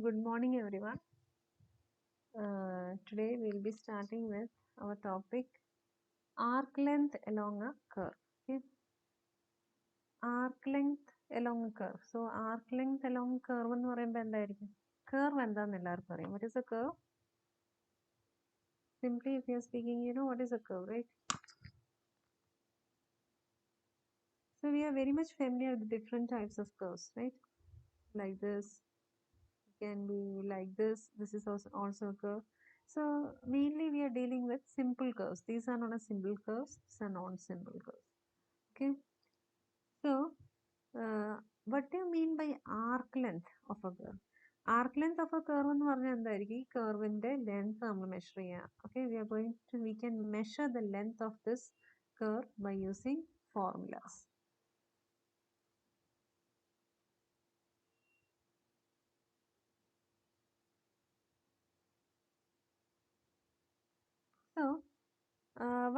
good morning everyone. Today we'll be starting with our topic arc length along a curve. Okay? Arc length along a curve. So arc length along a curve എന്ന് പറയുമ്പോൾ എന്തായിരിക്കും? Curve എന്താണെന്ന് എല്ലാവർക്കും അറിയാം. What is a curve? Simply if you are speaking, you know what is a curve, right? So we are very much familiar with different types of curves, right? Like this, it can be like this. This is also a curve. So mainly we are dealing with simple curves. These are not a simple curves, these are non-simple curves. Okay. So what do you mean by arc length of a curve? Arc length of a curve എന്ന് പറഞ്ഞാൽ എന്തായിരിക്കും? ഈ കർവിന്റെ length നമ്മൾ measure ചെയ്യാം. Okay, we can measure the length of this curve by using formulas. So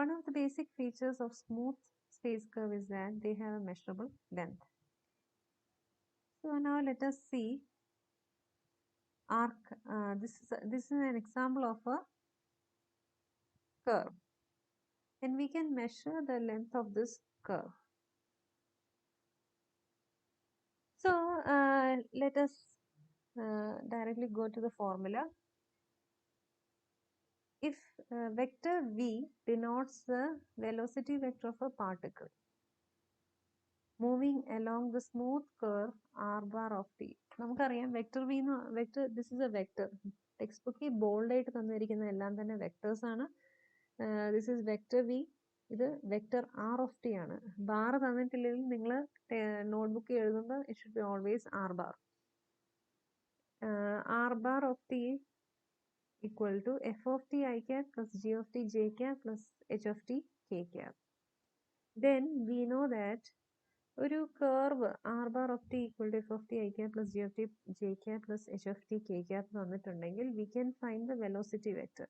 one of the basic features of smooth space curve is that they have a measurable length. So now let us see arc. This is an example of a curve, and we can measure the length of this curve. So let us directly go to the formula. If vector v denotes the velocity vector of a particle moving along the smooth curve r bar of t. നമുക്കറിയാം vector V vector this is a vector. Text ബുക്കിൽ bold ആയിട്ട് തന്നിരിക്കുന്ന എല്ലാം തന്നെ vectors ആണ്. This is vector V, ഇത് vector R of T ആണ്. Bar തന്നിട്ടില്ലെങ്കിൽ നിങ്ങൾ നോട്ട്ബുക്കിൽ എഴുതുമ്പോൾ it should be always R bar. R bar of T equal to f of t I cap plus g of t j cap plus h of t k cap. Then we know that ഒരു curve r bar of t equal to f of t I cap plus g of t j cap plus h of t k cap തന്നിട്ടുണ്ടെങ്കിൽ we can find the velocity vector.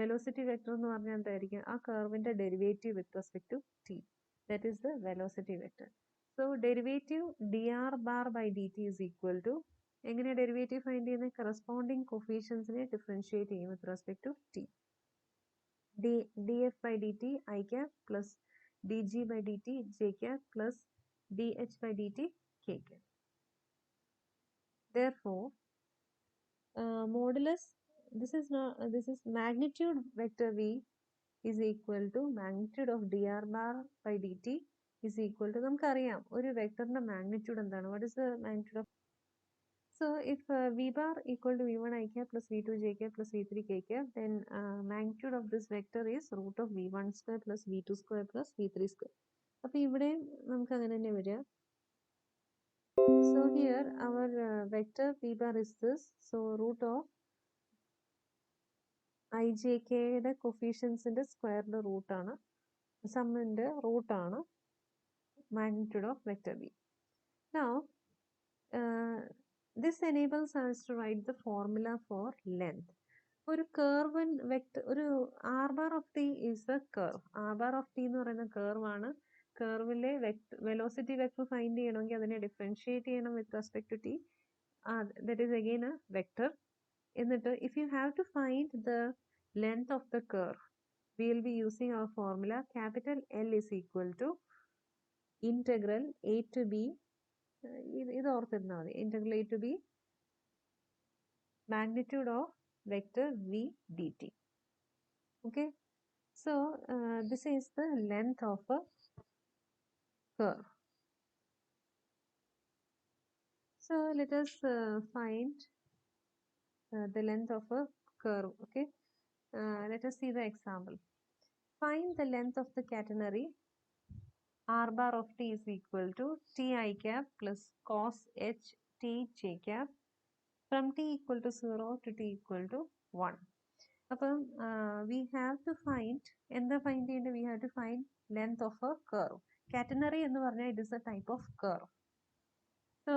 Velocity vector എന്ന് പറഞ്ഞാൽ എന്തായിരിക്കും? ആ കർവിന്റെ derivative with respect to t. That is the velocity vector. So derivative dr bar by dt is equal to, എങ്ങനെയാണ് derivative find ചെയ്യുന്നത്? Corresponding കൊഫീഷ്യൻസിനെ differentiate ചെയ്യും with respect to T. df by dt I cap plus dg by dt j cap plus dh by dt k cap. Therefore, modulus, this is magnitude vector v is equal to magnitude of dr bar by dt is equal to, നമുക്കറിയാം ഒരു വെക്ടറിന്റെ magnitude എന്താണ്? What is the magnitude of? So if v bar equal to v1 I cap plus v2 j cap plus v3 k cap, then magnitude of this vector is root of v1 square plus v2 square plus v3 square. അപ്പോൾ ഇവിടെ നമുക്ക് അങ്ങനെ തന്നെ വരിക. So here our vector v bar is this. So root of ijk യുടെ കൊഫീഷ്യൻസിന്റെ സ്ക്വയറിന്റെ root ആണ്, സമ്മിന്റെ root ആണ് magnitude of vector v. Now this enables us to write the formula for length. ഒരു കർവ് വെക്ടർ, ഒരു R bar of T is a curve. R bar of T എന്ന് പറയുന്ന curve ആണ്. കർവിലെ velocity vector find ചെയ്യണമെങ്കിൽ അതിനെ differentiate ചെയ്യണം with respect to T. That is again a vector. എന്നിട്ട് if you have to find the length of the curve, we will be using our formula capital L is equal to integral A to B, ഇത് ഓർത്തിരുന്നാൽ മതി, integral A to B magnitude of vector v dt. Okay, so this is the length of a curve. So let us find the length of a curve. Okay, let us see the example. Find the length of the catenary r bar of t is equal to t I cap plus cos h t j cap from t equal to 0 to t equal to 1. അപ്പം we have to find, എന്താ find ചെയ്യേണ്ടത്? we have to find length of a curve. Catenary എന്ന് പറഞ്ഞാൽ it is a type of curve. So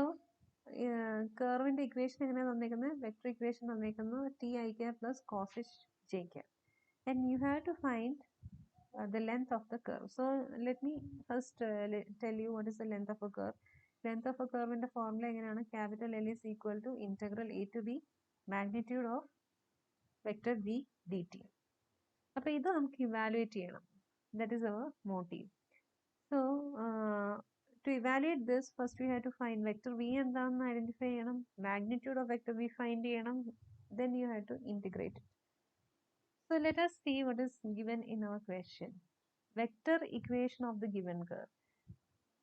കർവിന്റെ equation എങ്ങനെയാണ് തന്നേക്കുന്നത്? Vector equation തന്നേക്കുന്നത് T I cap plus cos H J cap, and you have to find the length of the curve. So let me first tell you what is the length of a curve. Length of A കർവിന്റെ formula എങ്ങനെയാണ്? Capital L is equal to integral a to b magnitude of vector v dt. അപ്പോൾ ഇത് നമുക്ക് evaluate ചെയ്യണം. That is our motive. So to evaluate this, first we have to find vector v എന്താണെന്ന് identify ചെയ്യണം, magnitude of vector v find ചെയ്യണം, then you have to integrate it. So let us see what is given in our question. Vector equation of the given curve.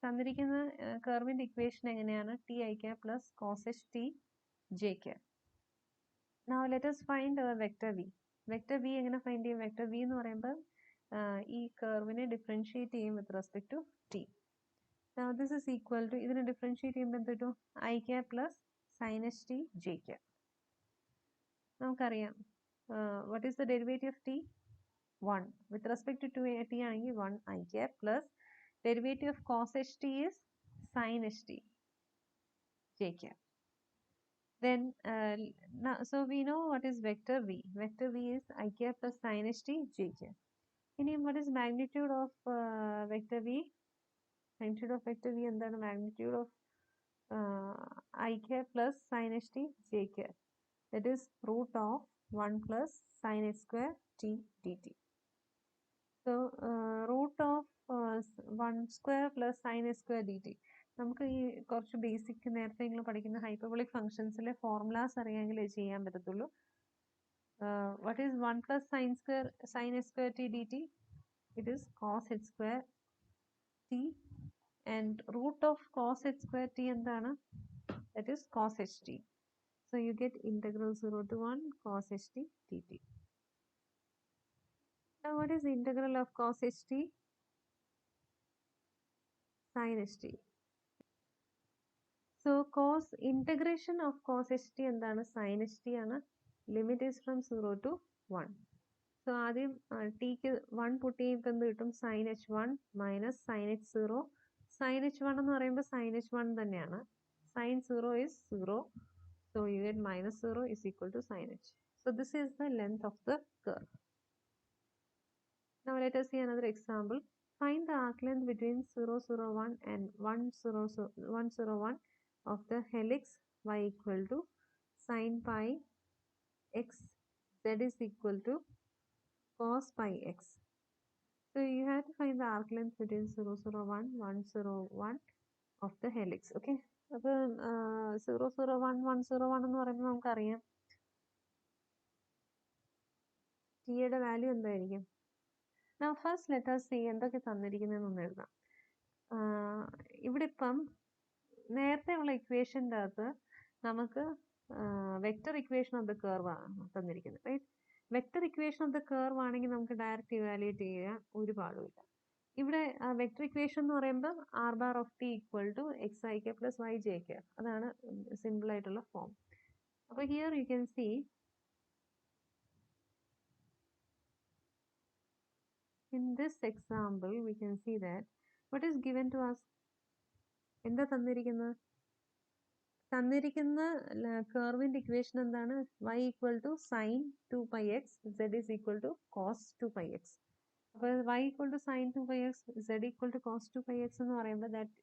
തന്നിരിക്കുന്ന കർവിന്റെ equation എങ്ങനെയാണ്? T I cap plus cos H T J cap. Now let us find our vector v. Vector v എങ്ങനെ find ചെയ്യും? Vector v എന്ന് പറയുമ്പോൾ ഈ കർവിനെ differentiate ചെയ്യും with respect to T. Now this is equal to, ഇതിനെ differentiate ചെയ്യുമ്പോൾ എന്ത് കിട്ടും? I cap plus sine H T J cap. നമുക്കറിയാം what is the derivative of t? 1. With respect to 2t ആണെങ്കിൽ 1 i cap plus derivative of cos ht is sin ht j cap. Then so we know what is vector v. Vector v is I cap plus sin ht j cap. And what is magnitude of vector v? Magnitude of vector v എന്താണ്? Magnitude of I cap plus sin ht j cap. That is root of 1 plus sin h square t dt. So root of 1 square plus sin h square dt. നമുക്ക് ഈ കുറച്ച് basic നേരത്തെ നിങ്ങൾ പഠിക്കുന്ന hyperbolic ഫംഗ്ഷൻസിലെ formulas അറിയാമെങ്കിൽ ചെയ്യാൻ പറ്റത്തുള്ളൂ. What is 1 plus sin h square t dt? It is cos h square t, and root of cos h square t എന്താണ്? That is cos ht. So you get integral 0 to 1 cos ht dt. Now what is the integral of cos ht? Sin ht. So integration of cos ht എന്താണ്? Sin ht ആണ്. Limit is from 0 to 1. So ആദ്യം tക്ക് 1 പുട്ട് ചെയ്യുമ്പോൾ എന്ത് കിട്ടും? sin h1 minus sin h0. sin h1 എന്ന് പറയുമ്പോൾ sin h1 തന്നെയാണ്. sin 0 is 0. So you get minus 0 is equal to sin h. So this is the length of the curve. Now let us see another example. Find the arc length between 0, 0, 1 and 1, 0, 1, 0, 1 of the helix y equal to sin pi x, z is equal to cos pi x. So you have to find the arc length between 0, 0, 1, 1, 0, 1 of the helix. Okay. അപ്പോൾ 0, 0, 1, 1, 0, 1 എന്ന് പറയുമ്പോൾ നമുക്കറിയാം ടിയുടെ value എന്തായിരിക്കും? Now first let us see എന്തൊക്കെ തന്നിരിക്കുന്നതെന്ന് എഴുതാം. ഇവിടെ ഇപ്പം നേരത്തെ ഉള്ള ഇക്വേഷൻ്റെ അകത്ത് നമുക്ക് vector equation of the curve ആണ് തന്നിരിക്കുന്നത്, right? Vector equation of the curve ആണെങ്കിൽ നമുക്ക് ഡയറക്റ്റ് ഇവാലുവേറ്റ് ചെയ്യാൻ ഒരു പാടുമില്ല. ഇവിടെ വെക്ടർ ഇക്വേഷൻ എന്ന് പറയുമ്പോൾ R bar of T equal to X I K plus Y J K, അതാണ് സിമ്പിൾ ആയിട്ടുള്ള ഫോം. അപ്പോൾ here you can see in this example we can see that what is given to us. എന്താ തന്നിരിക്കുന്നത്? തന്നിരിക്കുന്ന കർവിന്റെ equation എന്താണ്? y equal to sine 2 pi X, z is equal to cos 2 pi X. അപ്പോൾ y equal to sine 2 pi X, z equal to cos 2 pi X എന്ന് പറയുമ്പോൾ that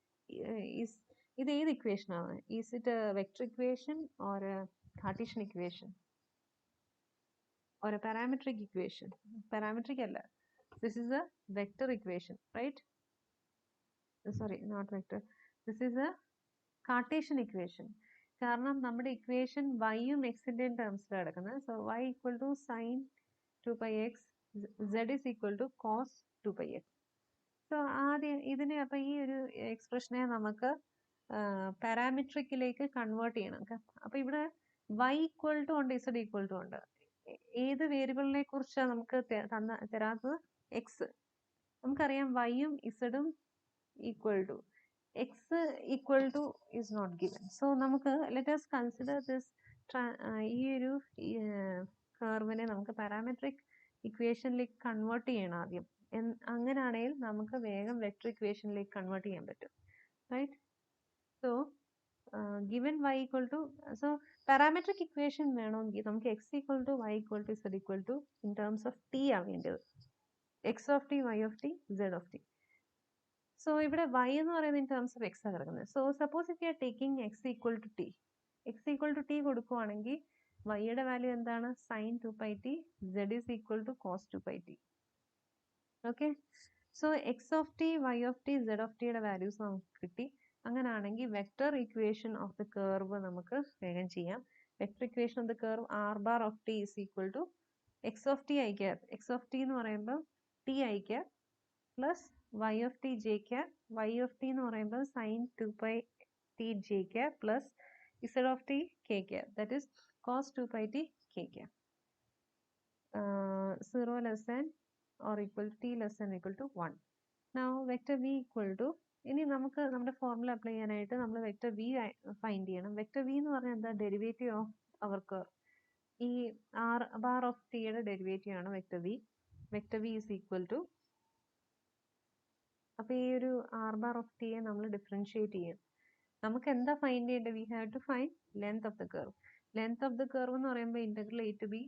is, ഇത് ഏത് ഇക്വേഷനാണ്? Is it a vector equation or a Cartesian equation or a parametric equation? Parametric അല്ല. This is a vector equation, right? Sorry, not vector. This is a Cartesian equation. കാരണം നമ്മുടെ equation വൈയും എക്സിൻ്റെയും ടേംസിൽ കിടക്കുന്നത്. So y equal to sine 2 pi X, z is equal to cos 2 pi X. So ആദ്യം ഇതിനെ, അപ്പോൾ ഈ ഒരു എക്സ്പ്രഷനെ നമുക്ക് പാരാമെട്രിക്കിലേക്ക് കൺവേർട്ട് ചെയ്യണം. അപ്പോൾ ഇവിടെ y ഈക്വൽ ടു ഉണ്ട്, z ഈക്വൽ ടു ഉണ്ട്. ഏത് വേരിയബിളിനെ കുറിച്ചാണ് നമുക്ക് തരാത്തത്? എക്സ്. നമുക്കറിയാം വൈയും ഇസഡും equal to, X equal to is not given. So നമുക്ക് ലെറ്റ് us കൺസിഡർ ദിസ്, ഈ ഒരു കർവിനെ നമുക്ക് പാരാമെട്രിക് ഇക്വേഷനിലേക്ക് കൺവേർട്ട് ചെയ്യണം ആദ്യം. അങ്ങനെയാണെങ്കിൽ നമുക്ക് വേഗം വെക്ടർ ഇക്വേഷനിലേക്ക് കൺവേർട്ട് ചെയ്യാൻ പറ്റും, right? So given y equal to, so parametric equation വേണമെങ്കിൽ നമുക്ക് x equal to y equal to z equal to in terms of t ആണ് വേണ്ടത്. x of t, y of t, z of t. So ഇവിടെ y എന്ന് പറയുന്നത് in terms of X ആണ് കിടക്കുന്നത്. So suppose if you are taking X equal to T, X equal to T കൊടുക്കുവാണെങ്കിൽ വൈയുടെ value എന്താണ്? Sine 2πt, z is equal to cos 2πt. Okay, so X of T, Y of T, Z of ടിയുടെ values നമുക്ക് കിട്ടി. അങ്ങനെയാണെങ്കിൽ vector equation of the curve നമുക്ക് വേഗം ചെയ്യാം. Vector equation of the curve R bar of T is equal to X of T I cap, X of T എന്ന് പറയുമ്പോൾ T I cap plus Y of T J cap, Y of T എന്ന് പറയുമ്പോൾ sine 2πt J cap plus Z of T K cap, that is cos 2πt K cap. 0 less than or equal to t less than or equal to 1. Now vector v equal to, ഇനി നമുക്ക് നമ്മുടെ formula apply ചെയ്യാനായിട്ട് നമ്മൾ vector V find ചെയ്യണം. Vector V എന്ന് പറഞ്ഞാൽ എന്താ? Derivative of our curve. ഈ ആർ ബാർ ഓഫ് ടിയുടെ ഡെറിവേറ്റീവ് ആണ് vector V. Vector V is equal to, അപ്പോൾ ഈ ഒരു ആർ ബാർ ഓഫ് ടിയെ നമ്മൾ ഡിഫറൻഷിയേറ്റ് ചെയ്യും. നമുക്ക് എന്താ ഫൈൻഡ് ചെയ്യേണ്ടത്? We have to find length of the curve. Length of the curve എന്ന് പറയുമ്പോൾ integral A to B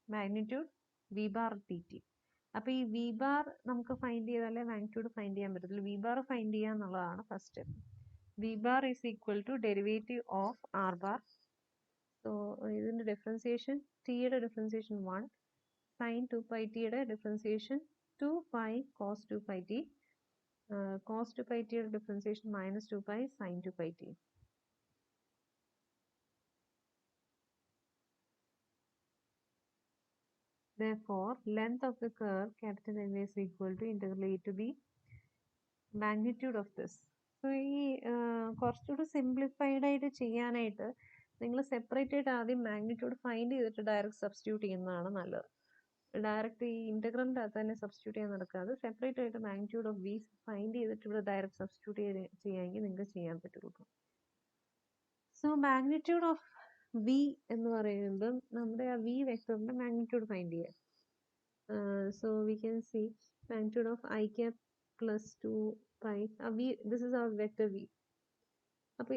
magnitude V bar T T. അപ്പോൾ ഈ വി ബാർ നമുക്ക് ഫൈൻഡ് ചെയ്താലേ മാഗ്നിറ്റ്യൂഡ് ഫൈൻഡ് ചെയ്യാൻ പറ്റത്തുള്ളൂ. വി ബാർ ഫൈൻഡ് ചെയ്യുക എന്നുള്ളതാണ് first step. V bar is equal to derivative of R bar. So ഇതിൻ്റെ ഡിഫറൻസിയേഷൻ, ടിയുടെ ഡിഫറൻസിയേഷൻ 1, സൈൻ 2πtയുടെ ഡിഫറൻസിയേഷൻ 2π കോസ് 2πt, കോസ് 2πtയുടെ differentiation -2π sine 2πt. Therefore, length of the curve capital N is equal to integral a to b magnitude of this. So ഈ കുറച്ചുകൂടി simplified ആയിട്ട് ചെയ്യാനായിട്ട് നിങ്ങൾ separate ആയിട്ട് ആദ്യം മാഗ്നിറ്റ്യൂഡ് ഫൈൻഡ് ചെയ്തിട്ട് ഡയറക്റ്റ് സബ്സ്റ്റിറ്റ്യൂട്ട് ചെയ്യുന്നതാണ് നല്ലത്. ഡയറക്റ്റ് ഈ ഇൻ്റഗ്രലിൻ്റെ അകത്ത് തന്നെ സബ്സ്റ്റിറ്റ്യൂട്ട് ചെയ്യാൻ നടക്കാതെ സെപ്പറേറ്റ് ആയിട്ട് മാഗ്നിറ്റ്യൂഡ് ഓഫ് വി ഫൈൻഡ് ചെയ്തിട്ട് ഇവിടെ ഡയറക്റ്റ് സബ്സ്റ്റിറ്റ്യൂട്ട് ചെയ്യാമെങ്കിൽ നിങ്ങൾക്ക് ചെയ്യാൻ പറ്റുള്ളൂ. സോ മാഗ്നിറ്റ്യൂഡ് ഓഫ് വി എന്ന് പറയുമ്പം നമ്മുടെ ആ വി വെക്ടറിൻ്റെ മാഗ്നിറ്റ്യൂഡ് ഫൈൻഡ് ചെയ്യുക. So we can see magnitude of I cap plus 2π. This is our vector v. അപ്പോൾ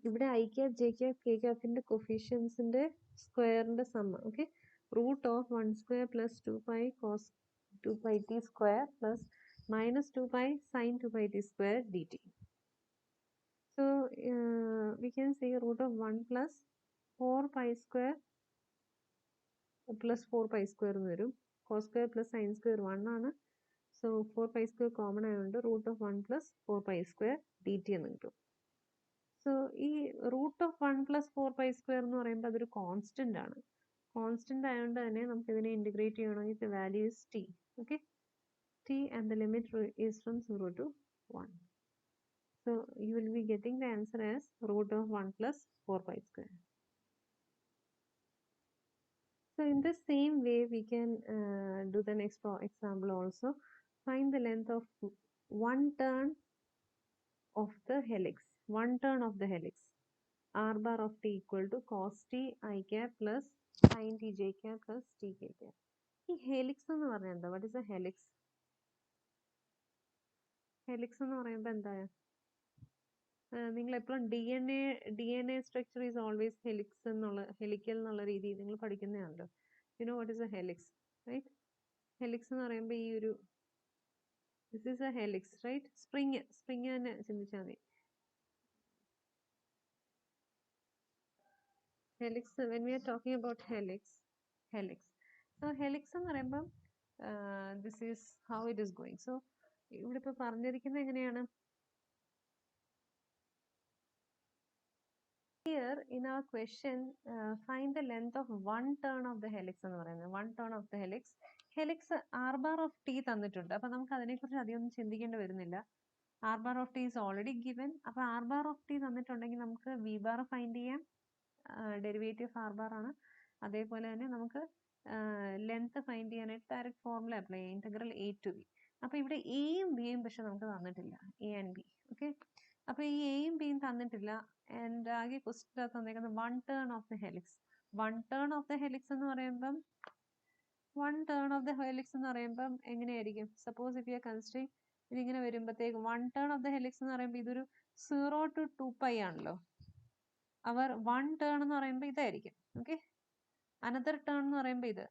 ഇവിടെ I cap, J cap, K capൻ്റെ കൊഫിഷ്യൻസിൻ്റെ സ്ക്വയറിൻ്റെ സം. Okay, root of 1 square plus 2π cos 2πt square plus -2π sine 2πt square dt. So we can see root of 1 plus 4π square plus 4π square എന്ന് വരും. Cos square plus sine square 1 ആണ്. So 4π square common ആയതുകൊണ്ട് root of 1 plus 4π square D T എന്ന് കിട്ടും. So ഈ root of 1 plus 4π square എന്ന് പറയുമ്പോൾ അതൊരു കോൺസ്റ്റന്റ് ആണ്. കോൺസ്റ്റന്റ് ആയതുകൊണ്ട് തന്നെ നമുക്ക് ഇതിനെ ഇൻറ്റിഗ്രേറ്റ് ചെയ്യണമെങ്കിൽ the value is T. Okay, T and the limit is from 0 to 1. So you will be getting the answer as root of 1 plus 4π square. So in the same way, we can do the next example also. Find the length of one turn of the helix. One turn of the helix. R bar of t equal to cos t I cap plus sin t j cap plus t k cap. ഈ helix എന്ന് പറഞ്ഞാൽ എന്താ? What is a helix? Helix എന്ന് പറയുമ്പോൾ എന്താ? നിങ്ങൾ എപ്പോഴും D N A structure is always helical എന്നുള്ള രീതിയിൽ നിങ്ങൾ പഠിക്കുന്നതാണല്ലോ. You know what is a helix, right? Helix എന്ന് പറയുമ്പോൾ ഈ ഒരു this is a helix, right? Spring തന്നെ ചിന്തിച്ചാൽ മതി. Helix, when we are talking about helix. So helix എന്ന് പറയുമ്പം this is how it is going. So ഇവിടെ ഇപ്പോൾ പറഞ്ഞിരിക്കുന്നത് എങ്ങനെയാണ്? Here in our question, find the length of one turn of the helix എന്ന് പറയുന്നത്. One turn of the helix. Helix R bar of T തന്നിട്ടുണ്ട്. അപ്പം നമുക്ക് അതിനെക്കുറിച്ച് അധികം ഒന്നും ചിന്തിക്കേണ്ടി വരുന്നില്ല. R bar of T is already given. അപ്പോൾ ആർ ബാർ ഓഫ് ടി തന്നിട്ടുണ്ടെങ്കിൽ നമുക്ക് വി ബാർ ഫൈൻഡ് ചെയ്യാം. ഡെറിവേറ്റീവ് ആർ ബാർ ആണ്. അതേപോലെ തന്നെ നമുക്ക് ലെങ്ത് ഫൈൻഡ് ചെയ്യാനായിട്ട് ഡയറക്റ്റ് ഫോർമുല അപ്ലൈ ചെയ്യാം, ഇൻ്റഗ്രൽ എ ടു ബി. അപ്പോൾ ഇവിടെ എയും ബിയും പക്ഷെ നമുക്ക് തന്നിട്ടില്ല, എ ആൻഡ് ബി. ഓക്കെ, അപ്പോൾ ഈ എയും ബിയും തന്നിട്ടില്ല. ആൻഡ് ആകെ ക്വസ്റ്റ്യൻ തന്നേക്കുന്നത് one turn of the helix. One turn of the helix എന്ന് പറയുമ്പം എങ്ങനെയായിരിക്കും? Suppose if you are considering ഇതിങ്ങനെ വരുമ്പോഴത്തേക്ക് one turn of the helix എന്ന് പറയുമ്പോൾ ഇതൊരു 0 to 2π ആണല്ലോ. അവർ വൺ ടേൺ എന്ന് പറയുമ്പോൾ ഇതായിരിക്കും. ഓക്കെ, അനദർ ടേൺ എന്ന് പറയുമ്പോൾ ഇത്.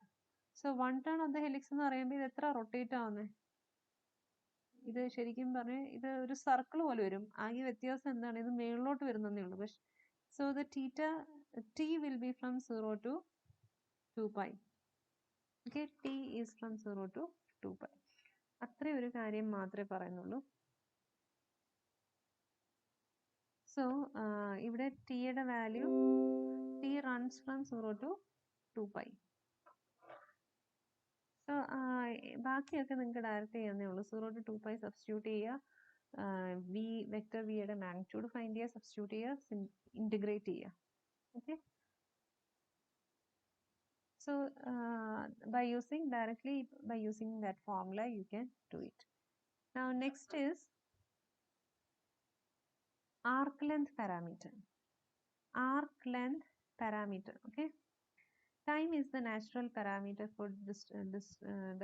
So one turn of the helix എന്ന് പറയുമ്പോൾ ഇത് എത്ര റൊട്ടേറ്റ് ആവുന്നത്? ഇത് ശരിക്കും പറഞ്ഞാൽ ഇത് ഒരു സർക്കിൾ പോലെ വരും. ആകെ വ്യത്യാസം എന്താണ്, ഇത് മേളിലോട്ട് വരുന്നതേ ഉള്ളൂ. പക്ഷെ so the theta t will be from 0 to 2 pi. Okay, t is from 0 to 2 pi. അത്രയും ഒരു കാര്യം മാത്രമേ പറയുന്നുള്ളൂ. സോ ഇവിടെ ടിയുടെ value t runs from 0 to 2 pi. So ബാക്കിയൊക്കെ നിങ്ങൾക്ക് ഡയറക്റ്റ് ചെയ്യാവുന്നേ ഉള്ളൂ. 0 to 2 pi സബ്സ്റ്റിറ്റ്യൂട്ട് ചെയ്യുക, വി വെക്ടർ വിയുടെ മാഗ്നിറ്റ്യൂഡ് ഫൈൻഡ് ചെയ്യുക, സബ്സ്റ്റിറ്റ്യൂട്ട് ചെയ്യുക, ഇൻറ്റിഗ്രേറ്റ് ചെയ്യുക. Okay, so by using that formula you can do it. Now next is arc length parameter. Arc length parameter. Okay, time is the natural parameter for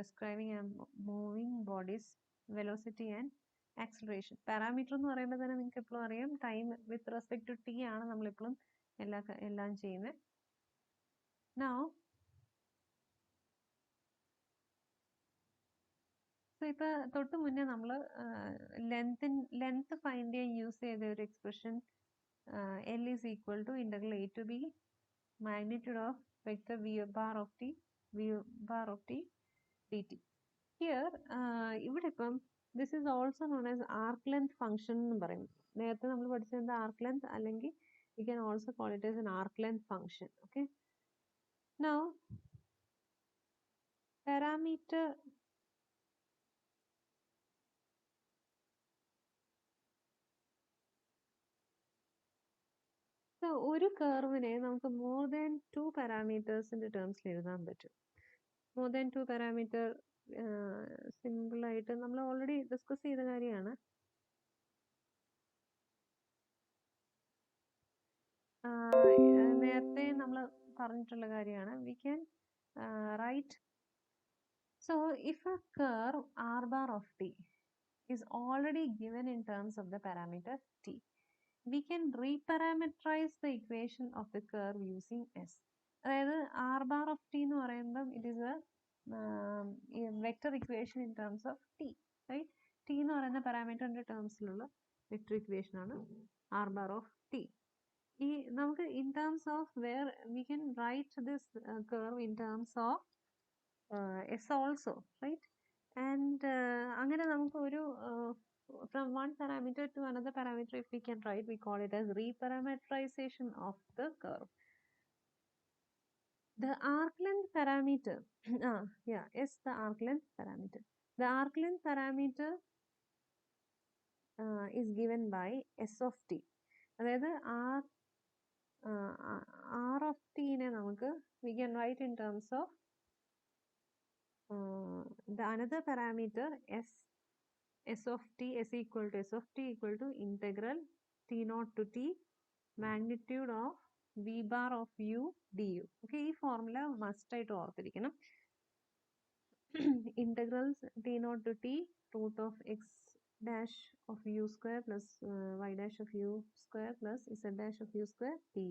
describing a moving body's velocity and acceleration. Parameter എന്ന് പറയുമ്പോൾ തന്നെ നിങ്ങൾക്ക് എപ്പോഴും അറിയാം time with respect to T ആണ് നമ്മളെപ്പോഴും എല്ലാം ചെയ്യുന്നത്. Now സോ ഇപ്പൊ തൊട്ട് മുന്നേ നമ്മൾ ലെങ്ത് ഫൈൻഡ് ചെയ്യാൻ യൂസ് ചെയ്ത ഒരു expression L is equal to integral a to b magnitude of vector v bar of t dt. Here ഇവിടെ ഇപ്പം this is also known as arc length function എന്ന് പറയും. നേരത്തെ നമ്മൾ പഠിച്ചത് arc length അല്ലെങ്കിൽ we can also call it as an arc length function. Okay, now parameter so ഒരു കർവിനെ നമുക്ക് മോർ ദാൻ 2 പാരാമീറ്റേഴ്സിന്റെ ടേംസിൽ എഴുതാൻ പറ്റും. മോർ ദാൻ 2 പാരാമീറ്റർ സിമ്പിളായിട്ട് നമ്മൾ ഓൾറെഡി ഡിസ്കസ് ചെയ്ത കാര്യമാണ്. നേരത്തെ നമ്മൾ പറഞ്ഞിട്ടുള്ള കാര്യമാണ്. We can write, so if A curve r bar of t is already given in terms of the parameter t, we can reparameterize the equation of the curve using s. അതായത് r bar of t എന്ന് പറയുമ്പം it is a vector equation in terms of t, right? t എന്ന് പറയുന്ന പാരാമീറ്ററിന്റെ ടേംസിലുള്ള vector equation ആണ് r bar of t. ഈ നമുക്ക് in terms of where we can write this curve in terms of s also, right? And അങ്ങനെ നമുക്ക് ഒരു from one parameter to another parameter if we can write, we call it as reparameterization of the curve. The arc length parameter the arc length parameter. The arc length parameter is given by s of t. അതായത് r of t നെ നമുക്ക് we can write in terms of the another parameter s of t equal to integral t naught to t magnitude of v bar of u du. Okay, ഈ formula must ആയിട്ട് ഓർത്തിരിക്കണം. Integrals t naught to t root of x dash of u square plus y dash of u square plus z dash of u square du.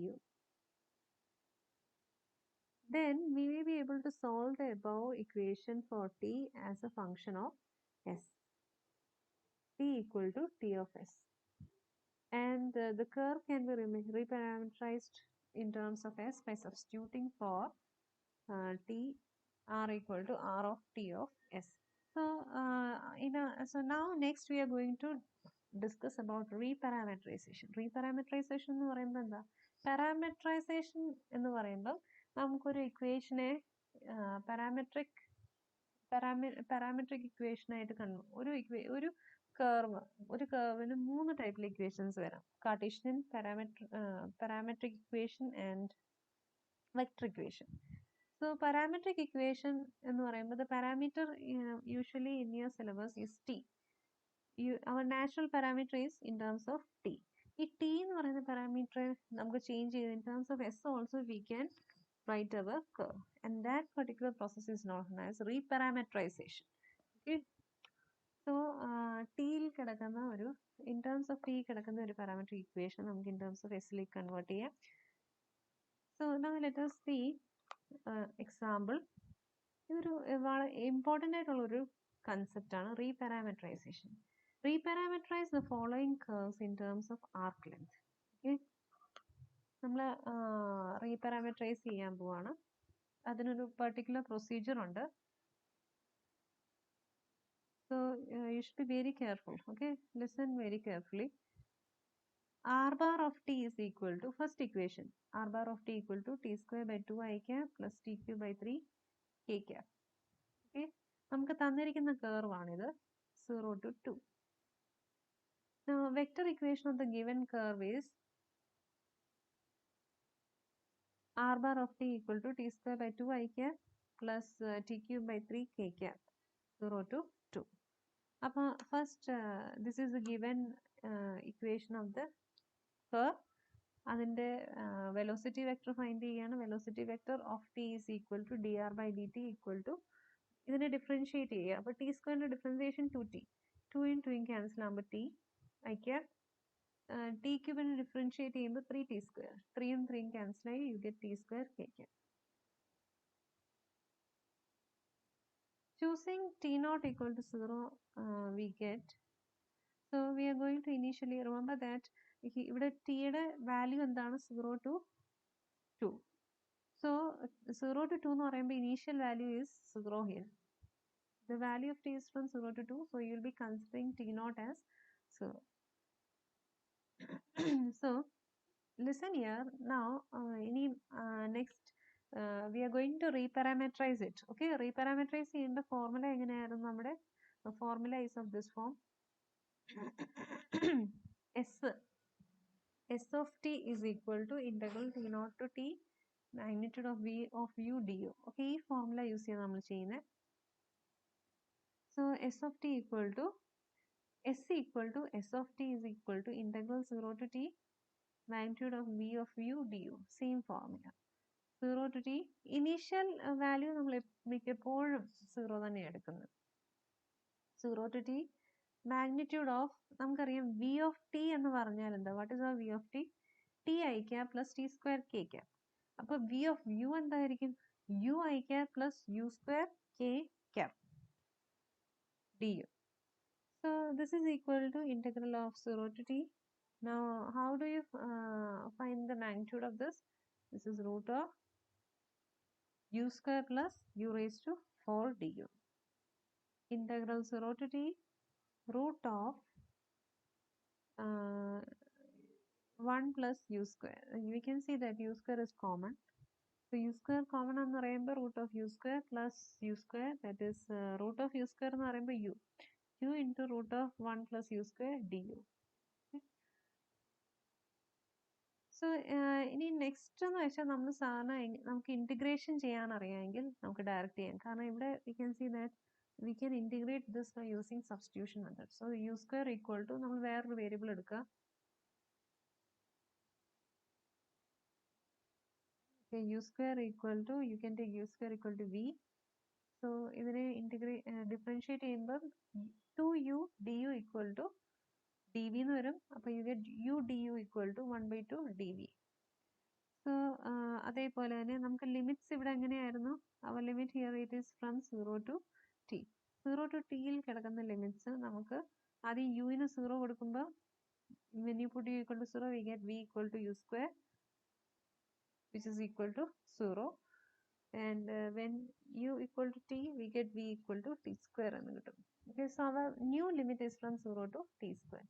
Then we may be able to solve the above equation for t as a function of s. T equal to t of s. And the curve can be reparameterized in terms of s by substituting for t r equal to r of t of s. So so now next we are going to discuss about reparameterization. Reparameterization എന്ന് പറയുമ്പോൾ എന്താ? Parameterization എന്ന് പറയുമ്പോൾ നമുക്കൊരു ഇക്വേഷനെ parametric equation ആയിട്ട് ഒരു കർവിന് 3 ടൈപ്പിൽ ഇക്വേഷൻസ് വരാം. Cartesian, parametric equation and vector equation. So parametric equation എന്ന് പറയുമ്പോൾ the parameter usually in your syllabus is t. Our natural parameter is in terms of t. ഈ t എന്ന് പറയുന്ന പാരാമീറ്റർ നമുക്ക് ചേഞ്ച് ചെയ്ത് in terms of s also we can write our curve, and that particular process is known as reparameterization. Okay, so tയിൽ കിടക്കുന്ന ഒരു in terms of t കിടക്കുന്ന ഒരു parametric equation നമുക്ക് in terms of s lake convert ചെയ്യാം. So now let us see example. ഇതൊരു വളരെ important ആയിട്ടുള്ളൊരു concept ആണ് reparameterization. Reparameterize the following curves in terms of arc length. Okay. നമ്മൾ reparameterize ചെയ്യാൻ പോവാണ്. അതിനൊരു particular procedure ഉണ്ട്. So you should be very careful. Okay, listen very carefully. R bar of t is equal to first equation. R bar of t equal to t square by 2 I cap plus t cube by 3 k cap. Okay, നമുക്ക് തന്നിരിക്കുന്ന curve ആണിത് 0 to 2. Now vector equation of the given curve is R bar of t equal to t square by 2 I cap plus t cube by 3 k cap 0 to 2. First this is the given equation of the curve. അതിൻ്റെ velocity vector find ചെയ്യാണ്. Velocity vector of T is equal to D R by D T equal to ഇതിനെ differentiate ചെയ്യുക. അപ്പോൾ T സ്ക്വയറിൻ്റെ differentiation 2t. 2 യും cancel ആകുമ്പോൾ T I cap. T ക്യൂബിനെ differentiate ചെയ്യുമ്പോൾ 3t സ്ക്വയർ. 3 യും ക്യാൻസലായി you get T square K cap. Choosing t naught equal to 0 we get. So we are going to initially remember that ഇവിടെ ടിയുടെ value എന്താണ് 0 to 2. So 0 to 2 എന്ന് പറയുമ്പോൾ initial value is 0 here. The value of t is from 0 to 2, so you will be considering t naught as 0. So listen here. Now next we are going to reparameterize it. Okay, reparameterize ചെയ്യേണ്ട formula എങ്ങനെയായിരുന്നു നമ്മുടെ? The formula is of this form. S of t is equal to integral t naught to t magnitude of v of u du. Okay, ഈ formula use ചെയ്ത് നമ്മൾ ചെയ്യുന്നത്. So s of t equal to s of t is equal to integral 0 to t magnitude of v of u du. Same formula. 0 to t initial value നമ്മൾ മിക്കപ്പോഴും 0 തന്നെ എടുക്കുന്നത്. 0 to t magnitude of നമുക്കറിയാം v of t എന്ന് പറഞ്ഞാൽ എന്താ? What is our v of t? t I cap plus t square k cap. അപ്പോൾ v of u എന്തായിരിക്കും? u I cap plus u square k cap du. So this is equal to integral of 0 to t. Now how do you find the magnitude of this? This is root of u square plus u raised to 4 du. Integral 0 to t root of 1 plus u square. We can see that u square is common. So u square common എന്ന് പറയുമ്പോൾ root of u square plus u square, that is root of u square എന്ന് പറയുമ്പോൾ u. u into root of 1 plus u square du. Okay. So ഇനി next എന്ന് വെച്ചാൽ നമ്മൾ സാധാരണ നമുക്ക് ഇൻറ്റിഗ്രേഷൻ ചെയ്യാൻ അറിയാമെങ്കിൽ നമുക്ക് ഡയറക്റ്റ് ചെയ്യാം. കാരണം ഇവിടെ we can see that we can integrate this by using substitution method. So u square equal to നമ്മൾ വേറൊരു വേരിയബിൾ എടുക്കുക. Okay, u square equal to, you can take u square equal to v. So ഇതിനെ differentiate ചെയ്യുമ്പോൾ 2u du equal to dv എന്ന് വരും. അപ്പോൾ you get u du equal to 1/2 dv. So അതേപോലെ തന്നെ നമുക്ക് ലിമിറ്റ്സ് ഇവിടെ എങ്ങനെയായിരുന്നു? Our limit here it is from 0 to t. 0 to t യിൽ കിടക്കുന്ന ലിമിറ്റ്സ് നമുക്ക് ആദ്യം യുവിന് 0 കൊടുക്കുമ്പോൾ when you put u equal to 0 we get v equal to u square which is equal to 0, and when u equal to t we get v equal to t square എന്ന് കിട്ടും. Okay, so our new limit is from 0 to t square.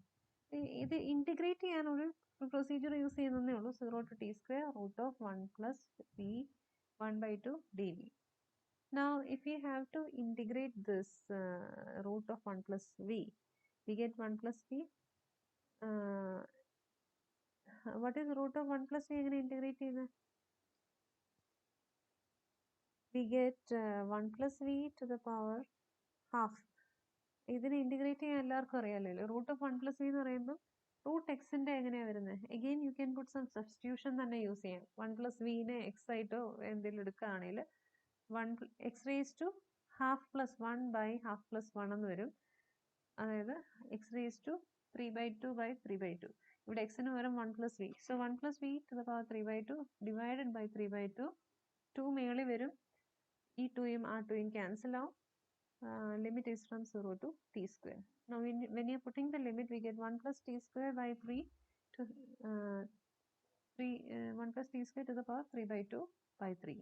ഇത് integrate ചെയ്യാനൊരു procedure use ചെയ്യുന്നതേ ഉള്ളൂ. 0 to t square root of 1 plus v 1/2 dv. Now if we have to integrate this root of 1 plus v, we get 1 plus v. What is root of 1 plus v? എങ്ങനെ integrate ചെയ്യുന്നത്? We get 1 plus v to the power half. ഇതിനെ integrate ചെയ്യാൻ എല്ലാവർക്കും അറിയാമല്ലോ. Root of 1 plus v എന്ന് പറയുമ്പോൾ root എക്സിന്റെ എങ്ങനെയാണ് വരുന്നത്? Again you can put some substitution തന്നെ യൂസ് ചെയ്യാം. 1 plus vനെ എക്സ് ആയിട്ടോ എന്തെങ്കിലും എടുക്കുകയാണെങ്കിൽ 1 X raise to half plus 1 by half plus 1 എന്ന് വരും. അതായത് എക്സ് റേസ് ടു 3/2 ബൈ 3/2. ഇവിടെ എക്സിന് പകരം 1 plus v. So 1 plus v to the power 3/2 divided by 3/2. 2 മേളിൽ വരും. ഈ 2യും ആ 2യും ക്യാൻസൽ ആവും. limit is from 0 to t square. Now when you're putting the limit, we get 1 plus t square by 3 to 1 plus t square to the power 3 by 2 by 3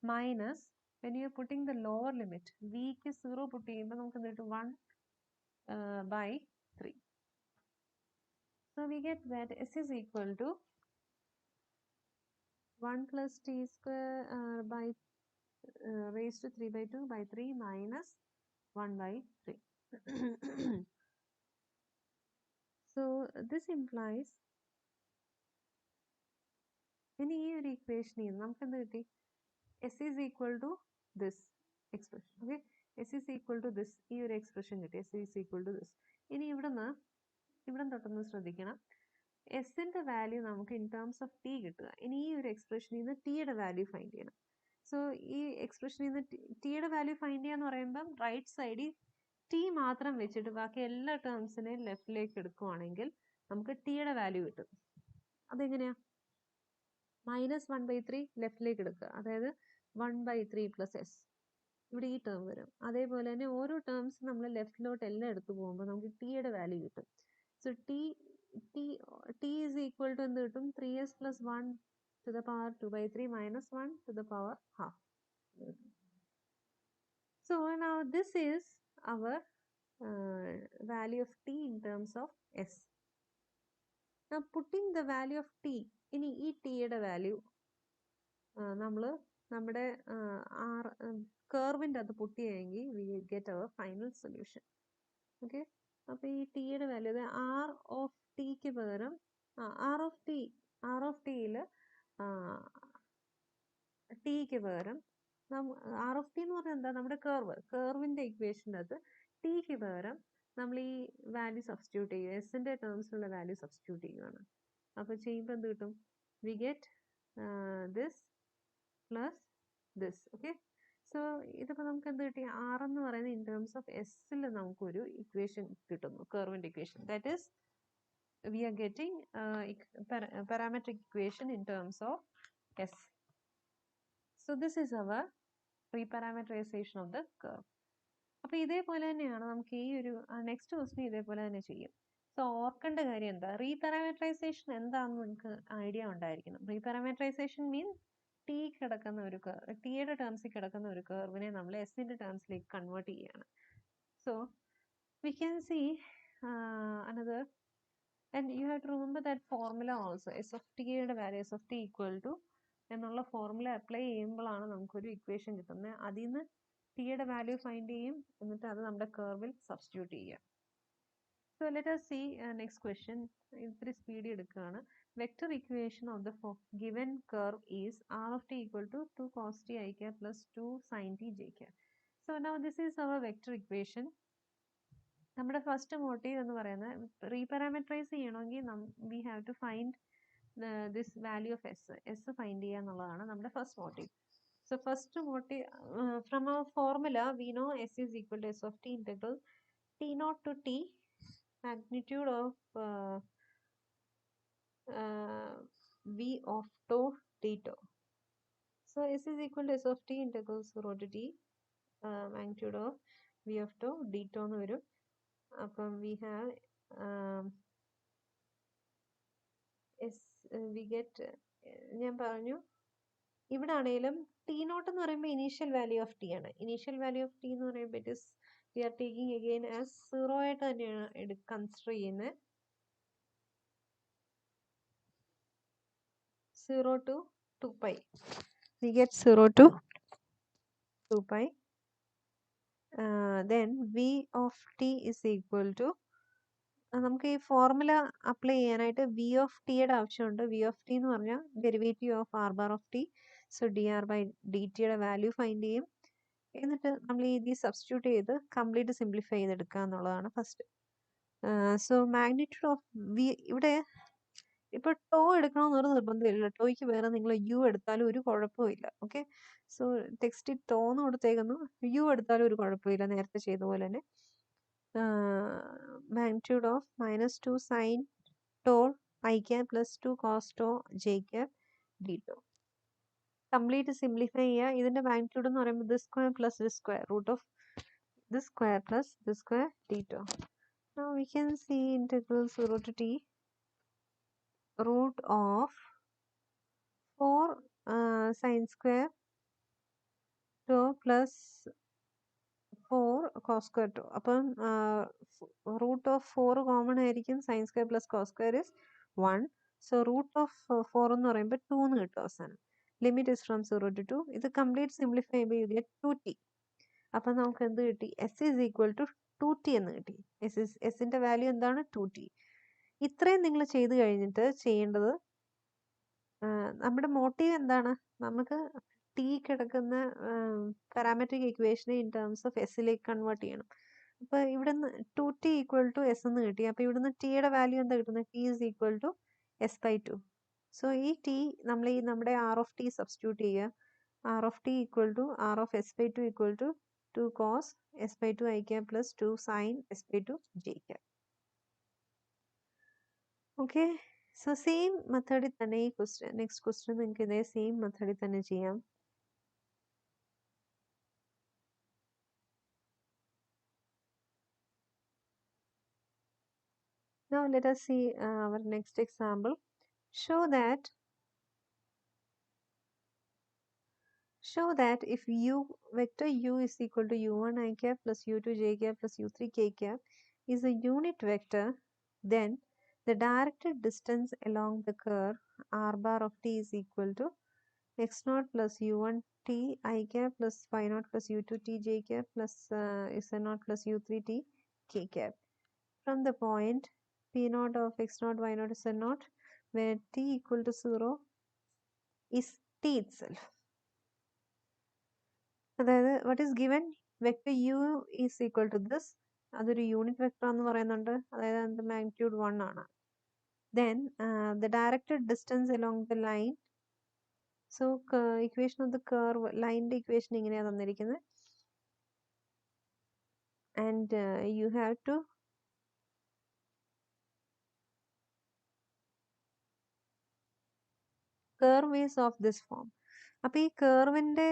minus when you're putting the lower limit, v is 0 put 1 by 3. So we get that s is equal to 1 plus t square by raised to 3 by 2 by 3 minus 1 by 3. So this implies in this equation s is equal to this expression. Okay, s is equal to this expression. S is equal to this. In s in the value in terms of t in this expression t value find. So this expression in the t value find right side t matram vechittu baaki ella terms ne left like edukkuvaanengil namukku t യുടെ value കിട്ടും. അതെങ്ങനെയാ? minus 1 by 3 left ലേക്ക് എടുക്കുക, അതായത് 1 by 3 plus s. ഇവിടെ ഈ term വരും. അതേപോലെ തന്നെ ഓരോ ടേംസ് നമ്മൾ ലെഫ്റ്റിലോട്ട് എല്ലാം എടുത്തു പോകുമ്പോൾ നമുക്ക് t യുടെ വാല്യൂ കിട്ടും. So t is equal to എന്ത് കിട്ടും? 3s plus 1 to the power 2 by 3 minus 1 to the power half. So now this is our value of t in terms of s. Now putting the value of t ഇനി ഈ t യുടെ value നമ്മൾ നമ്മുടെ കർവിൻ്റെ അത് put ചെയ്യുമെങ്കിൽ we get our final solution. Okay, അപ്പോൾ ഈ ടി യുടെ വാല്യൂ ആർ ഓഫ് ടിക്ക് പകരം ആർ ഓഫ് ടിയിൽ ടിക്ക് പകരം ആർ ഓഫ് ടി എന്ന് പറഞ്ഞാൽ എന്താ? നമ്മുടെ കർവിൻ്റെ ഇക്വേഷൻ്റെ അകത്ത് ടിക്ക് പകരം നമ്മൾ ഈ വാല്യൂ സബ്സ്റ്റിറ്റ്യൂട്ട് ചെയ്യുക, എസിൻ്റെ ടേംസിലുള്ള വാല്യൂ സബ്സ്റ്റിറ്റ്യൂട്ട് ചെയ്യുകയാണ്. അപ്പോൾ ചെയ്യുമ്പോൾ എന്ത് കിട്ടും? We get this plus this. Okay, so ഇതിപ്പോൾ നമുക്ക് എന്ത് കിട്ടി? ആർ എന്ന് പറയുന്നത് ഇൻ ടേംസ് ഓഫ് എസിൽ നമുക്കൊരു ഇക്വേഷൻ കിട്ടുന്നു, കർവിൻ്റെ equation. That is we are getting parametric equation in terms of S. So this is our reparametrization of the curve. അപ്പോൾ ഇതേപോലെ തന്നെയാണ് നമുക്ക് ഈ ഒരു നെക്സ്റ്റ് ക്വസ്റ്റ്യൻ ഇതേപോലെ തന്നെ ചെയ്യും. സോ ഓർക്കേണ്ട കാര്യം എന്താ? റീപാരാമെട്രൈസേഷൻ എന്താണെന്ന് നിങ്ങൾക്ക് ഐഡിയ ഉണ്ടായിരിക്കണം. റീപാരാമെട്രൈസേഷൻ മീൻസ് ടി കിടക്കുന്ന ഒരു ടിയുടെ ടേംസിൽ കിടക്കുന്ന ഒരു കർവിനെ നമ്മൾ എസിൻ്റെ ടേംസിലേക്ക് കൺവേർട്ട് ചെയ്യുകയാണ്. So we can see another, and you have to remember that formula also. S of ടിയുടെ value S of T equal to എന്നുള്ള ഫോർമുല അപ്ലൈ ചെയ്യുമ്പോഴാണ് നമുക്കൊരു ഇക്വേഷൻ കിട്ടുന്നത്. അതിൽ നിന്ന് ടിയുടെ വാല്യൂ ഫൈൻഡ് ചെയ്യും, എന്നിട്ട് അത് നമ്മുടെ കർവിൽ സബ്സ്റ്റിറ്റ്യൂട്ട് ചെയ്യുക. So let us see next question. ഇത്തിരി സ്പീഡ് എടുക്കുകയാണ്. Vector equation of the given curve is r of t equal to 2 cos t I cap plus 2 sin t j cap. So now this is our vector equation. നമ്മുടെ first motive എന്ന് പറയുന്നത് reparametrise ചെയ്യണമെങ്കിൽ we have to find this value of s find ചെയ്യുക എന്നുള്ളതാണ് നമ്മുടെ first motive. So first motive from our formula we know s is equal to s of t integral t naught to t magnitude of v of tau d tau. So s is equal to s of t integral 0 to t magnitude of v of tau d tau എന്ന് വരും. അപ്പം we have we get ഞാൻ പറഞ്ഞു ഇവിടെ ആണെങ്കിലും T not എന്ന് പറയുമ്പോൾ initial value of T ആണ്. ഇനീഷ്യൽ വാല്യൂ ഓഫ് ടി എന്ന് പറയുമ്പോൾ it is we are taking again as 0 ആയിട്ട് തന്നെയാണ് കൺസിഡർ ചെയ്യുന്നത്. 0 to 2 pi. We get 0 to 2 pi. Then v of t is equal to നമുക്ക് ഈ ഫോർമുല അപ്ലൈ ചെയ്യാനായിട്ട് v of ടിയുടെ ആവശ്യമുണ്ട്. വി ഓഫ് ടി എന്ന് പറഞ്ഞാൽ derivative of R bar of t. So d R by d ടിയുടെ value find ചെയ്യും. എന്നിട്ട് നമ്മൾ ഇത് സബ്സ്റ്റിറ്റ്യൂട്ട് ചെയ്ത് കംപ്ലീറ്റ് സിംപ്ലിഫൈ ചെയ്തെടുക്കുക എന്നുള്ളതാണ് first. So magnitude of v ഇവിടെ ഇപ്പോൾ ടോ എടുക്കണമെന്നൊരു നിർബന്ധമില്ല. ടോയ്ക്ക് വേറെ നിങ്ങൾ യു എടുത്താലും ഒരു കുഴപ്പമില്ല. ഓക്കെ, സോ ടെക്സ്റ്റിൽ ടോ എന്ന് കൊടുത്തേക്കുന്നു, യു എടുത്താലും ഒരു കുഴപ്പമില്ല, നേരത്തെ ചെയ്ത പോലെ തന്നെ. Magnitude of -2 sine tau i cap plus 2 cos tau j cap d tau. Complete simplify ചെയ്യുക. ഇതിൻ്റെ മാഗ്നിറ്റ്യൂഡ് എന്ന് പറയുമ്പോൾ this square plus this square root of this square plus this square d2. Now we can see integral 0 to t root of 4 sin square 2 plus 4 cos square 2. അപ്പം root of 4 common ആയിരിക്കും. Sine square plus cos square is 1. So root of 4 എന്ന് പറയുമ്പോൾ 2 എന്ന് കിട്ടും അവസാനം. Limit is from 0 to 2. ഇത് complete simplify ചെയ്യുമ്പോൾ you get 2t. അപ്പം നമുക്ക് എന്ത് കിട്ടി? S is equal to 2t എന്ന് കിട്ടി. എസിൻ്റെ വാല്യൂ എന്താണ്? 2t. ഇത്രയും നിങ്ങൾ ചെയ്ത് കഴിഞ്ഞിട്ട് ചെയ്യേണ്ടത്, നമ്മുടെ മോട്ടീവ് എന്താണ്? നമുക്ക് ടി കിടക്കുന്ന പാരാമെട്രിക് ഇക്വേഷനെ ഇൻ ടേംസ് ഓഫ് എസിലേക്ക് കൺവേർട്ട് ചെയ്യണം. അപ്പോൾ ഇവിടുന്ന് 2t ഈക്വൽ ടു എസ് എന്ന് കിട്ടി. അപ്പോൾ ഇവിടുന്ന് ടിയുടെ വാല്യൂ എന്താ കിട്ടുന്നത്? T is equal to s by 2. So ഈ ടി നമ്മൾ ഈ നമ്മുടെ ആർ ഓഫ് ടി സബ്സ്റ്റിറ്റ്യൂട്ട് ചെയ്യുക. R of T equal to r of s by 2 equal to 2 cos s by 2 i cap plus 2 sine s by 2 j cap. Okay, so same മെത്തേഡിൽ തന്നെ ഈ question, next question നിങ്ങൾക്ക് ഇതേ same മെത്തേഡിൽ തന്നെ ചെയ്യാം. Now let us see our next example. Show that if u vector u is equal to u1 I cap plus u2 j cap plus u3 k cap is a unit vector, then the directed distance along the curve r bar of t is equal to x naught plus u1 t I cap plus y naught plus u2 t j cap plus z naught plus u3 t k cap from the point p naught of x naught y naught z naught where t equal to 0 is t itself. അതായത് what is given, vector u is equal to this, അതൊരു unit vector എന്ന് പറയുന്നുണ്ട്, അതായത് അതിൻ്റെ magnitude 1 ആണ്. Then the directed distance along the line, so equation of the curve, ലൈനിൻ്റെ equation ഇങ്ങനെയാണ് തന്നിരിക്കുന്നത്. And you have to curve is of this form. അപ്പോൾ ഈ കർവിൻ്റെ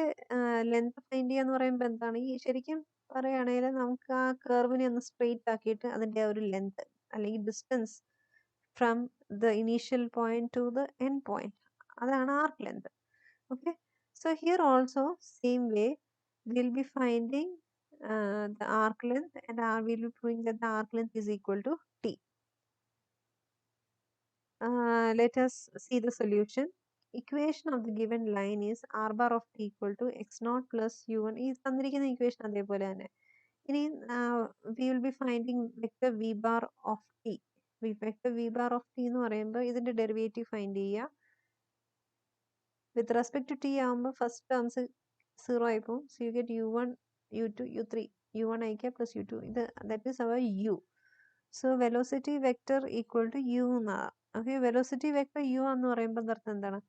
ലെങ്ത് ഫൈൻഡ് ചെയ്യുക എന്ന് പറയുമ്പോൾ എന്താണ്? ഈ ശരിക്കും പറയുകയാണെങ്കിൽ നമുക്ക് ആ കർവിനെ ഒന്ന് സ്ട്രെയിറ്റ് ആക്കിയിട്ട് അതിൻ്റെ ആ ഒരു ലെങ്ത് അല്ലെങ്കിൽ distance from the initial point to the end point, അതാണ് arc length. Okay, so here also same way will be finding the arc length and we will be proving that the arc length is equal to t. Let us see the solution. Equation of the given line is r bar of t equal to x naught plus u1. ഈ തന്നിരിക്കുന്ന equation അതേപോലെ തന്നെ. ഇനി we will be finding vector v bar of t. Vector v bar of t എന്ന് പറയുമ്പോൾ ഇതിന്റെ derivative find ചെയ്യുക. With respect to t ആകുമ്പോൾ ഫസ്റ്റ് ടേംസ് 0 ആയി പോകും. So you get u1 u2 u3 u1 i cap plus u2. ഇത് that is our u. So velocity vector equal to u എന്നാണ്. Okay, velocity vector u എന്ന് പറയുമ്പോൾ അർത്ഥം എന്താണ്?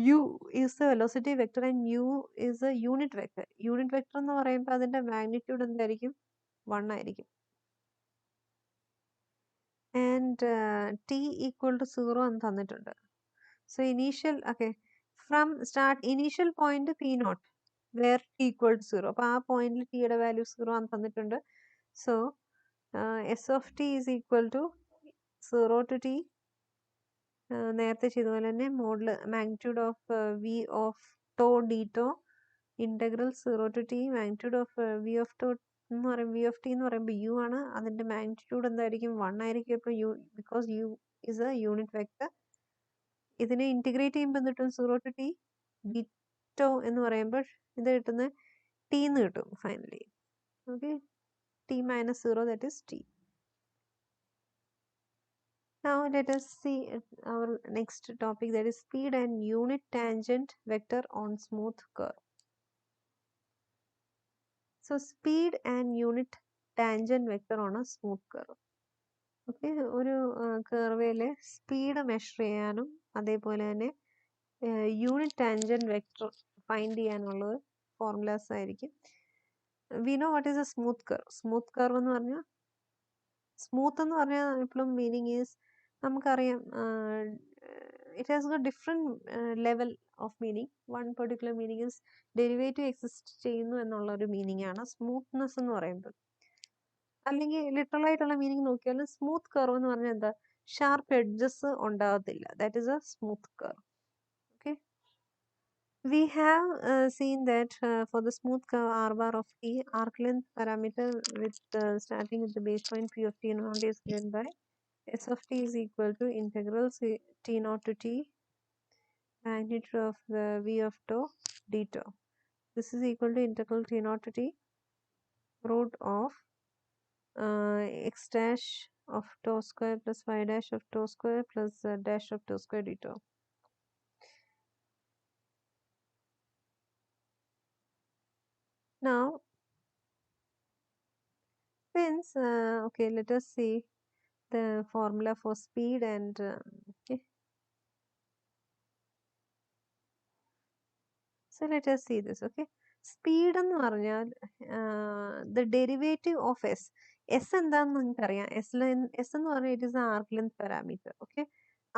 u is the velocity vector and u is a unit vector. Unit vector എന്ന് പറയുമ്പോൾ അതിന്റെ magnitude എന്തായിരിക്കും? 1 ആയിരിക്കും. And t equal to 0 എന്ന് തന്നിട്ടുണ്ട്. So initial, okay, from start initial point p naught where t equal to 0. അപ്പോൾ ആ പോയിന്റിൽ ടിയുടെ വാല്യൂ 0 എന്ന് തന്നിട്ടുണ്ട്. So s of t is equal to 0 to t. നേരത്തെ ചെയ്തപോലെ തന്നെ model magnitude of v of tau d tau integral 0 to t magnitude of v of tau എന്ന് പറയുമ്പോൾ വി ഓഫ് ടി എന്ന് പറയുമ്പോൾ യു ആണ്. അതിൻ്റെ മാഗ്നിറ്റ്യൂഡ് എന്തായിരിക്കും? 1 ആയിരിക്കും. അപ്പോൾ you, because you is a unit vector. ഇതിനെ ഇൻറ്റിഗ്രേറ്റ് ചെയ്യുമ്പോൾ എന്ത് കിട്ടും? 0 to t ഡി ടോ എന്ന് പറയുമ്പോൾ ഇത് കിട്ടുന്നത് ടി എന്ന് കിട്ടും finally. Okay, T minus 0, that is T. Now let us see our next topic, that is speed and unit tangent vector on smooth curve. So speed and unit tangent vector on a smooth curve. Okay, ഒരു കർവേലെ speed measure ചെയ്യാനും അതേപോലെ തന്നെ unit tangent vector find ചെയ്യാനുള്ളത് formulas ആയിരിക്കും. We know what is A smooth curve. Smooth curve എന്ന് പറഞ്ഞാൽ, smooth എന്ന് പറഞ്ഞാൽ ഇപ്പോഴും മീനിങ് ഈസ് നമുക്കറിയാം it has got different level of meaning. One particular meaning is derivative exist ചെയ്യുന്നു എന്നുള്ള ഒരു മീനിങ് ആണ് സ്മൂത്ത്നെസ് എന്ന് പറയുന്നത്. അല്ലെങ്കിൽ ലിറ്ററൽ ആയിട്ടുള്ള മീനിങ് നോക്കിയാൽ സ്മൂത്ത് കർവ് എന്ന് പറഞ്ഞാൽ എന്താ, ഷാർപ്പ് എഡ്ജസ് ഉണ്ടാകത്തില്ല. That is A smooth curve. Okay, we have seen that for the smooth curve r bar of t, arc length parameter with starting with the base point p of t naught is given by s of t is equal to integral t naught to t magnitude of v of tau d tau. This is equal to integral t naught to t root of x dash of tau square plus y dash of tau square plus dash of tau square d tau. Now, since okay, let us see the formula for speed and okay. So let us see this. Okay, speed എന്ന് പറഞ്ഞാൽ the derivative of s. S എന്താന്ന് നിങ്ങൾക്ക് അറിയാം. S എന്ന് പറഞ്ഞാൽ it is an arc length parameter. Okay,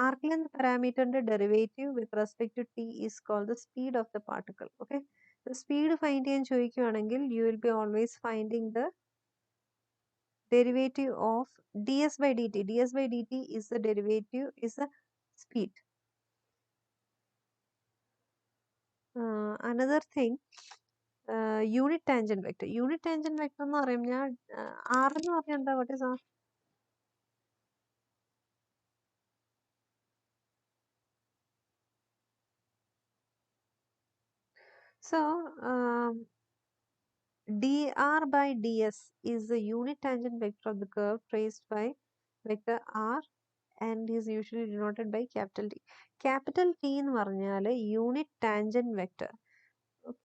arc length parameterന്റെ derivative with respect to t is called the speed of the particle. Okay, the speed find ചെയ്യാൻ ചോദിക്കുകയാണെങ്കിൽ you will be always finding the derivative of ds by dt. ds by dt is the derivative, is the speed. Another thing, unit tangent vector. Unit tangent vector എന്ന് പറയുമ്പോൾ r എന്ന് പറഞ്ഞാൽ എന്താ, what is r? So dr by ds is the unit tangent vector of the curve traced by vector r and is usually denoted by capital T. Capital T എന്ന് പറഞ്ഞാൽ unit tangent vector.